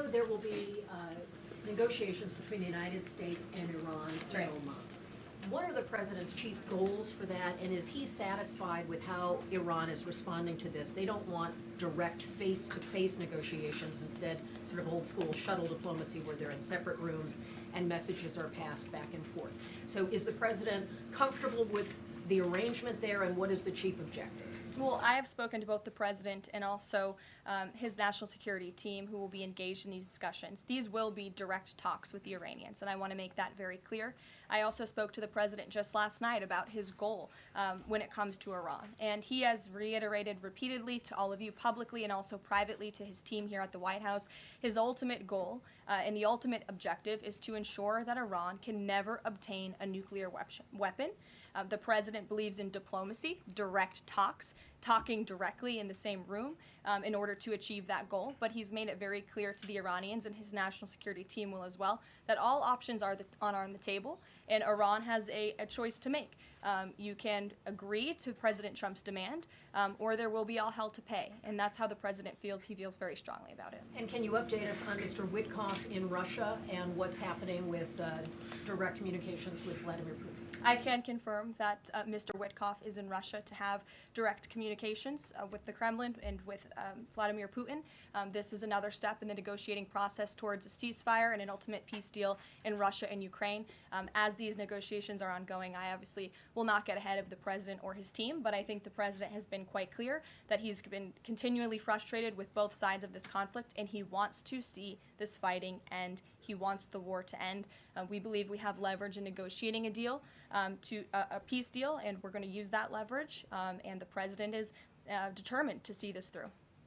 there will be negotiations between the United States and Iran in Oman. What are the president's chief goals for that, and is he satisfied with how Iran is responding to this? They don't want direct face-to-face negotiations, instead sort of old-school shuttle diplomacy where they're in separate rooms and messages are passed back and forth. So is the president comfortable with the arrangement there, and what is the chief objective? Well, I have spoken to both the president and also his national security team who will be engaged in these discussions. These will be direct talks with the Iranians, and I want to make that very clear. I also spoke to the president just last night about his goal when it comes to Iran, and he has reiterated repeatedly to all of you publicly and also privately to his team here at the White House, his ultimate goal and the ultimate objective is to ensure that Iran can never obtain a nuclear weapon. The president believes in diplomacy, direct talks, talking directly in the same room in order to achieve that goal. But he's made it very clear to the Iranians, and his national security team will as well, that all options are on the table, and Iran has a choice to make. You can agree to President Trump's demand, or there will be all hell to pay. And that's how the president feels. He feels very strongly about it. And can you update us on Mr. Witkoff in Russia and what's happening with direct communications with Vladimir Putin? I can confirm that Mr. Witkoff is in Russia to have direct communications with the Kremlin and with Vladimir Putin. This is another step in the negotiating process towards a ceasefire and an ultimate peace deal in Russia and Ukraine. As these negotiations are ongoing, I obviously will not get ahead of the president or his team, but I think the president has been quite clear that he's been continually frustrated with both sides of this conflict, and he wants to see this fighting end. He wants the war to end. We believe we have leverage in negotiating a deal, to a peace deal, and we're going to use that leverage, and the president is determined to see this through.